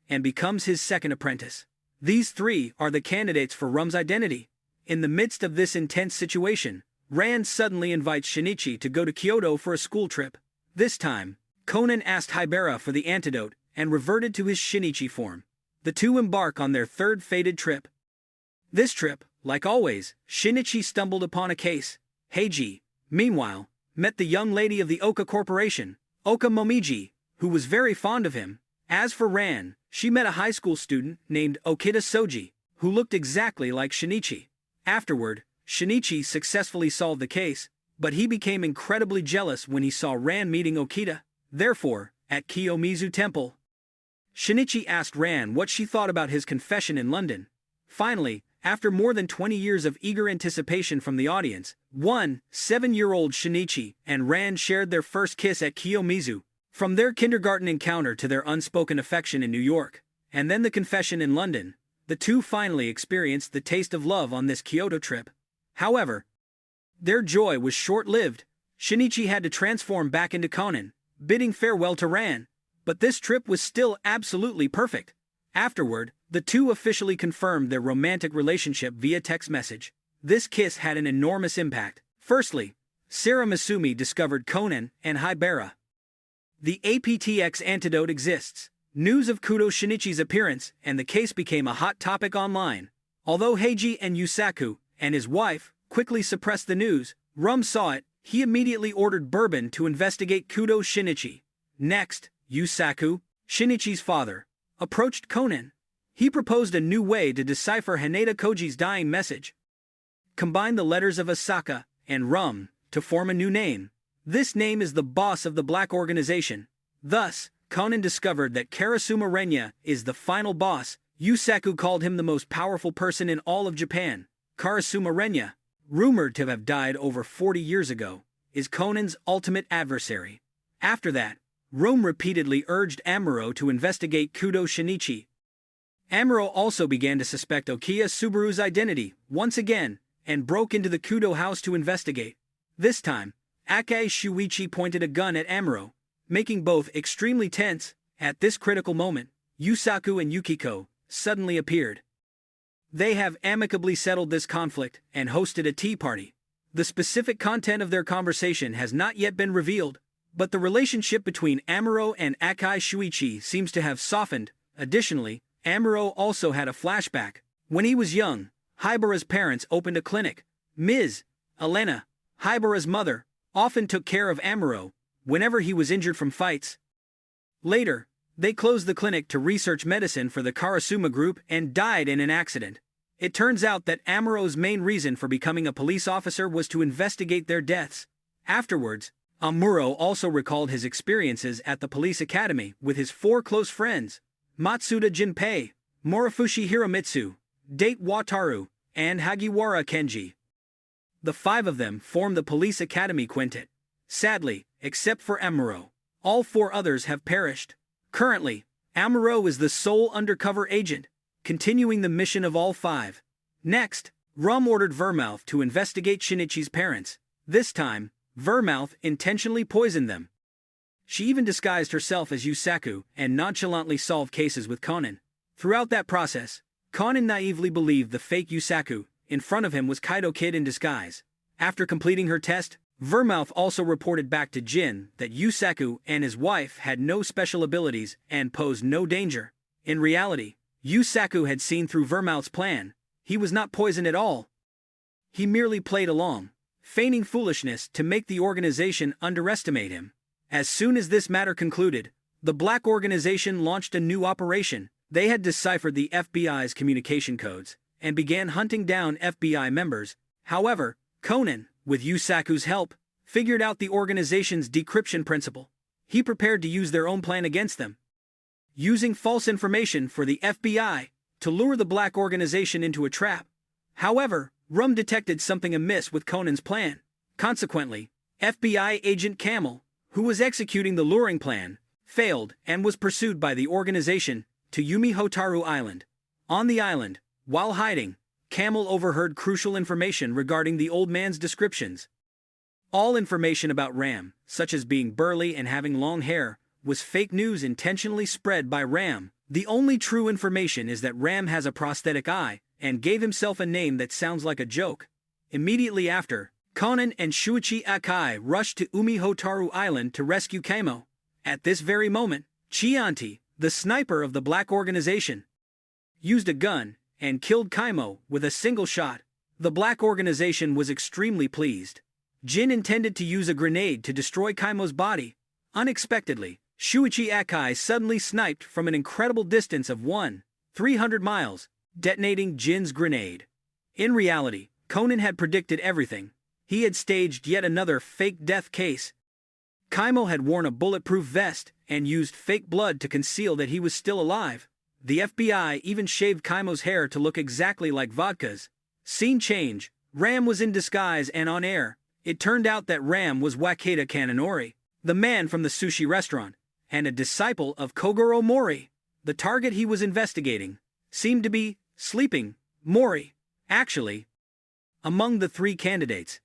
and becomes his second apprentice. These 3 are the candidates for Rum's identity. In the midst of this intense situation, Rand suddenly invites Shinichi to go to Kyoto for a school trip. This time, Conan asked Haibara for the antidote and reverted to his Shinichi form. The 2 embark on their 3rd fated trip. This trip, like always, Shinichi stumbled upon a case. Heiji, meanwhile, met the young lady of the Oka Corporation, Oka Momiji, who was very fond of him. As for Ran, she met a high school student named Okita Soji, who looked exactly like Shinichi. Afterward, Shinichi successfully solved the case, but he became incredibly jealous when he saw Ran meeting Okita. Therefore, at Kiyomizu Temple, Shinichi asked Ran what she thought about his confession in London. Finally, after more than 20 years of eager anticipation from the audience, 7-year-old Shinichi and Ran shared their first kiss at Kiyomizu. From their kindergarten encounter to their unspoken affection in New York, and then the confession in London, the two finally experienced the taste of love on this Kyoto trip. However, their joy was short-lived. Shinichi had to transform back into Conan, bidding farewell to Ran. But this trip was still absolutely perfect. Afterward, the two officially confirmed their romantic relationship via text message. This kiss had an enormous impact. Firstly, Sarah Masumi discovered Conan and Haibara. The aptX antidote exists. News of Kudo Shinichi's appearance and the case became a hot topic online. Although Heiji and Yusaku and his wife quickly suppressed the news, Rum saw it. He immediately ordered Bourbon to investigate Kudo Shinichi. Next, Yusaku, Shinichi's father, approached Conan. He proposed a new way to decipher Haneda Koji's dying message. Combine the letters of Asaka and Rum to form a new name. This name is the boss of the Black Organization. Thus, Conan discovered that Karasuma Renya is the final boss. Yusaku called him the most powerful person in all of Japan. Karasuma Renya, rumored to have died over 40 years ago, is Conan's ultimate adversary. After that, Rum repeatedly urged Amuro to investigate Kudo Shinichi. Amuro also began to suspect Okiya Subaru's identity once again and broke into the Kudo house to investigate. This time, Akai Shuichi pointed a gun at Amuro, making both extremely tense. At this critical moment, Yusaku and Yukiko suddenly appeared. They have amicably settled this conflict and hosted a tea party. The specific content of their conversation has not yet been revealed, but the relationship between Amuro and Akai Shuichi seems to have softened. Additionally, Amuro also had a flashback. When he was young, Haibara's parents opened a clinic. Ms. Elena, Haibara's mother, often took care of Amuro whenever he was injured from fights. Later, they closed the clinic to research medicine for the Karasuma group and died in an accident. It turns out that Amuro's main reason for becoming a police officer was to investigate their deaths. Afterwards, Amuro also recalled his experiences at the police academy with his 4 close friends, Matsuda Jinpei, Morifushi Hiromitsu, Date Wataru, and Hagiwara Kenji. The 5 of them formed the police academy quintet. Sadly, except for Amuro, all 4 others have perished. Currently, Amuro is the sole undercover agent, continuing the mission of all 5. Next, Rum ordered Vermouth to investigate Shinichi's parents. This time, Vermouth intentionally poisoned them. She even disguised herself as Yusaku and nonchalantly solved cases with Conan. Throughout that process, Conan naively believed the fake Yusaku in front of him was Kaido Kid in disguise. After completing her test, Vermouth also reported back to Jin that Yusaku and his wife had no special abilities and posed no danger. In reality, Yusaku had seen through Vermouth's plan. He was not poisoned at all. He merely played along, feigning foolishness to make the organization underestimate him. As soon as this matter concluded, the Black Organization launched a new operation. They had deciphered the FBI's communication codes and began hunting down FBI members. However, Conan, with Yusaku's help, figured out the organization's decryption principle. He prepared to use their own plan against them, using false information for the FBI to lure the Black Organization into a trap. However, Rum detected something amiss with Conan's plan. Consequently, FBI agent Camel, who was executing the luring plan, failed and was pursued by the organization to Yumi Hotaru Island. On the island, while hiding, Camel overheard crucial information regarding the old man's descriptions. All information about Ram, such as being burly and having long hair, was fake news intentionally spread by Ram. The only true information is that Ram has a prosthetic eye and gave himself a name that sounds like a joke. Immediately after, Conan and Shuichi Akai rushed to Umi Hotaru Island to rescue Kamo. At this very moment, Chianti, the sniper of the Black Organization, used a gun and killed Kaimo with a single shot. The black organization was extremely pleased. Jin intended to use a grenade to destroy Kaimo's body. Unexpectedly, Shuichi Akai suddenly sniped from an incredible distance of 300 miles, detonating Jin's grenade. In reality, Conan had predicted everything. He had staged yet another fake death case. Kaimo had worn a bulletproof vest and used fake blood to conceal that he was still alive. The FBI even shaved Kaimo's hair to look exactly like vodka's. Scene change. Ram was in disguise and on air. It turned out that Ram was Wakeda Kanonori, the man from the sushi restaurant, and a disciple of Kogoro Mori. The target he was investigating seemed to be sleeping Mori. Actually, among the three candidates,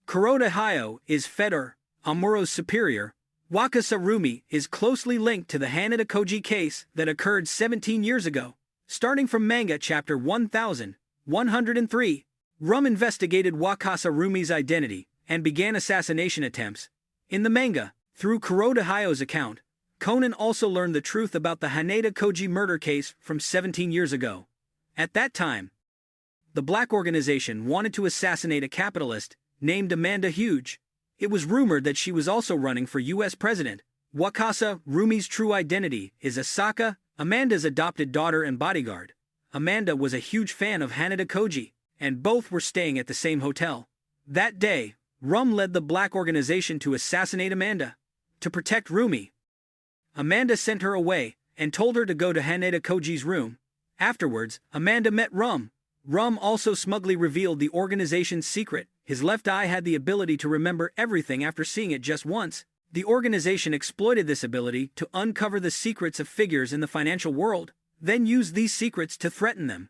Kuroda Hyo is Fedor, Amuro's superior. Wakasa Rumi is closely linked to the Haneda Koji case that occurred 17 years ago. Starting from Manga chapter 1103, Rum investigated Wakasa Rumi's identity and began assassination attempts. In the manga, through Kuroda Hyo's account, Conan also learned the truth about the Haneda Koji murder case from 17 years ago. At that time, the black organization wanted to assassinate a capitalist named Amanda Huge. It was rumored that she was also running for U.S. president. Wakasa Rumi's true identity is Asaka, Amanda's adopted daughter and bodyguard. Amanda was a huge fan of Haneda Koji, and both were staying at the same hotel. That day, Rum led the black organization to assassinate Amanda. To protect Rumi, Amanda sent her away and told her to go to Haneda Koji's room. Afterwards, Amanda met Rum. Rum also smugly revealed the organization's secret. His left eye had the ability to remember everything after seeing it just once. The organization exploited this ability to uncover the secrets of figures in the financial world, then used these secrets to threaten them.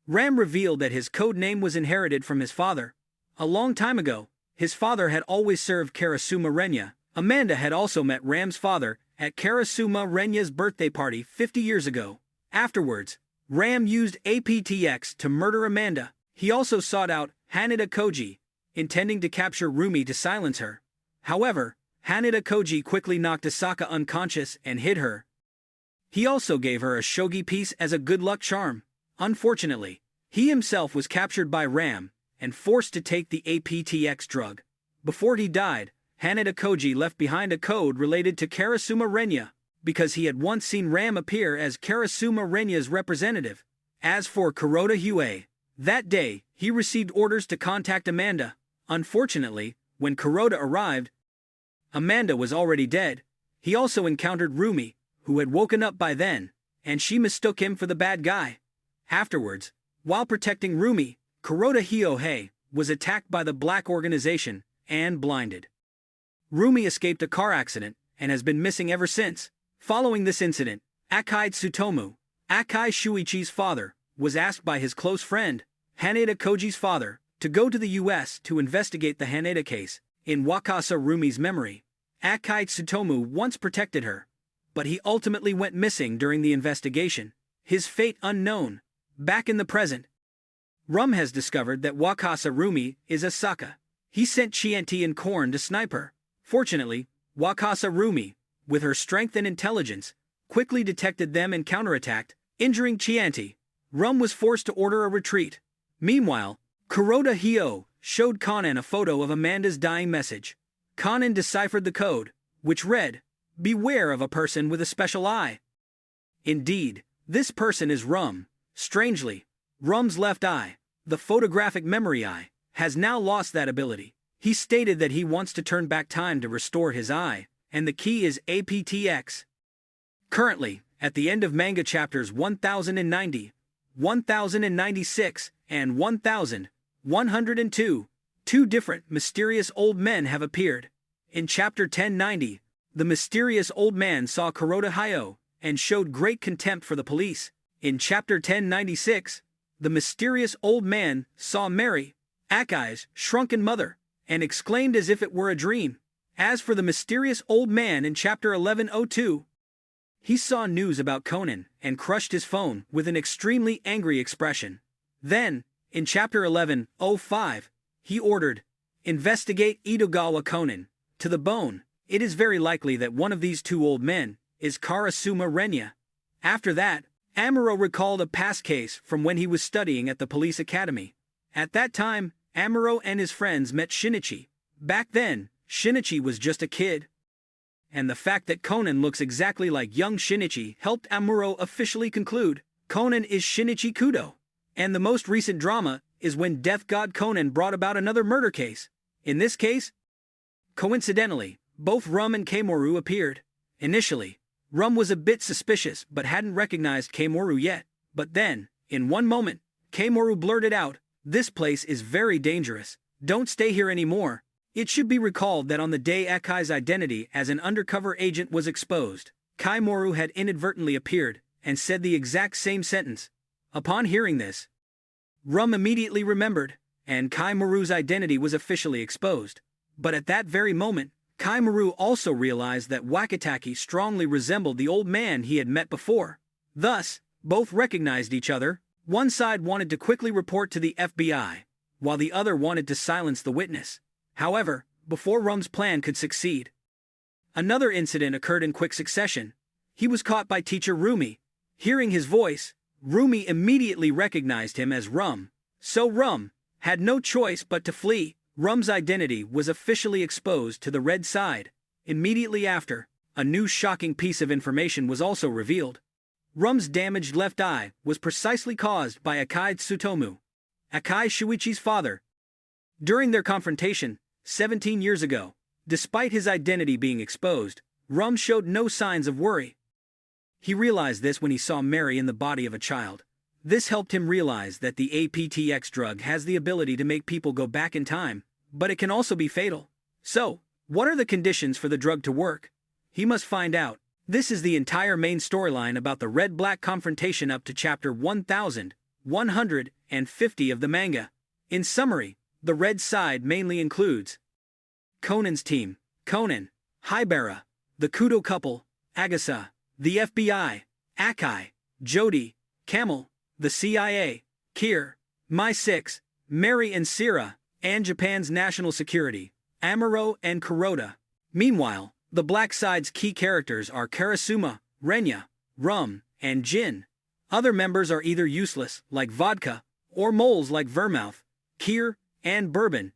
Ram revealed that his code name was inherited from his father. A long time ago, his father had always served Karasuma Renya. Amanda had also met Ram's father at Karasuma Renya's birthday party 50 years ago. Afterwards, Ram used aptX to murder Amanda. He also sought out Haneda Koji, intending to capture Rumi to silence her. However, Haneda Koji quickly knocked Asaka unconscious and hid her. He also gave her a shogi piece as a good luck charm. Unfortunately, he himself was captured by Ram and forced to take the aptX drug. Before he died, Haneda Koji left behind a code related to Karasuma Renya, because he had once seen Ram appear as Karasuma Renya's representative. As for Kuroda Hyo, that day, he received orders to contact Amanda. Unfortunately, when Kuroda arrived, Amanda was already dead. He also encountered Rumi, who had woken up by then, and she mistook him for the bad guy. Afterwards, while protecting Rumi, Kuroda Hyo was attacked by the black organization and blinded. Rumi escaped a car accident and has been missing ever since. Following this incident, Akai Tsutomu, Akai Shuichi's father, was asked by his close friend, Haneda Koji's father, to go to the U.S. to investigate the Haneda case. In Wakasa Rumi's memory, Akai Tsutomu once protected her, but he ultimately went missing during the investigation. His fate unknown. Back in the present, Rum has discovered that Wakasa Rumi is Asaka. He sent Chianti and Korn to snipe her. Fortunately, Wakasa Rumi, with her strength and intelligence, quickly detected them and counterattacked, injuring Chianti. Rum was forced to order a retreat. Meanwhile, Kuroda Hyo showed Conan a photo of Amanda's dying message. Conan deciphered the code, which read, "Beware of a person with a special eye." Indeed, this person is Rum. Strangely, Rum's left eye, the photographic memory eye, has now lost that ability. He stated that he wants to turn back time to restore his eye, and the key is aptX. Currently, at the end of manga chapters 1090, 1096, and 1102, two different mysterious old men have appeared. In chapter 1090, the mysterious old man saw Kuroda Hyo and showed great contempt for the police. In chapter 1096, the mysterious old man saw Mary, Akai's shrunken mother, and exclaimed as if it were a dream. As for the mysterious old man in chapter 1102, he saw news about Conan and crushed his phone with an extremely angry expression. Then, in chapter 1105, he ordered, "Investigate Edogawa Conan to the bone." It is very likely that one of these two old men is Karasuma Renya. After that, Amuro recalled a past case from when he was studying at the police academy. At that time, Amuro and his friends met Shinichi. Back then, Shinichi was just a kid. And the fact that Conan looks exactly like young Shinichi helped Amuro officially conclude, Conan is Shinichi Kudo. And the most recent drama is when Death God Conan brought about another murder case. In this case, coincidentally, both Rum and Keimoru appeared. Initially, Rum was a bit suspicious but hadn't recognized Keimoru yet. But then, in one moment, Keimoru blurted out, "This place is very dangerous. Don't stay here anymore." It should be recalled that on the day Akai's identity as an undercover agent was exposed, Keimoru had inadvertently appeared and said the exact same sentence. Upon hearing this, Rum immediately remembered, and Keimoru's identity was officially exposed. But at that very moment, Keimoru also realized that Wakatake strongly resembled the old man he had met before. Thus, both recognized each other. One side wanted to quickly report to the FBI, while the other wanted to silence the witness. However, before Rum's plan could succeed, another incident occurred in quick succession. He was caught by teacher Rumi. Hearing his voice, Rumi immediately recognized him as Rum. So Rum had no choice but to flee. Rum's identity was officially exposed to the red side. Immediately after, a new shocking piece of information was also revealed. Rum's damaged left eye was precisely caused by Akai Tsutomu, Akai Shuichi's father. During their confrontation, 17 years ago, despite his identity being exposed, Rum showed no signs of worry. He realized this when he saw Mary in the body of a child. This helped him realize that the aptX drug has the ability to make people go back in time, but it can also be fatal. So, what are the conditions for the drug to work? He must find out. This is the entire main storyline about the red-black confrontation up to chapter 1150 of the manga. In summary, the red side mainly includes Conan's team, Conan, Haibara, the Kudo couple, Agasa, the FBI, Akai, Jody, Camel, the CIA, Kier, My6, Mary and Sira, and Japan's national security, Amuro and Kuroda. Meanwhile, the black side's key characters are Karasuma, Renya, Rum, and Jin. Other members are either useless, like Vodka, or moles like Vermouth, Kier, and Bourbon.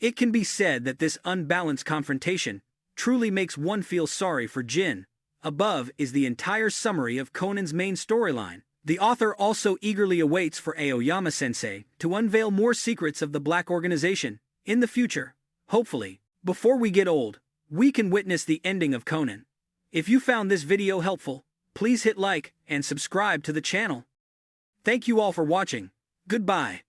It can be said that this unbalanced confrontation truly makes one feel sorry for Jin. Above is the entire summary of Conan's main storyline. The author also eagerly awaits for Aoyama-sensei to unveil more secrets of the Black Organization. In the future, hopefully, before we get old, we can witness the ending of Conan. If you found this video helpful, please hit like and subscribe to the channel. Thank you all for watching. Goodbye.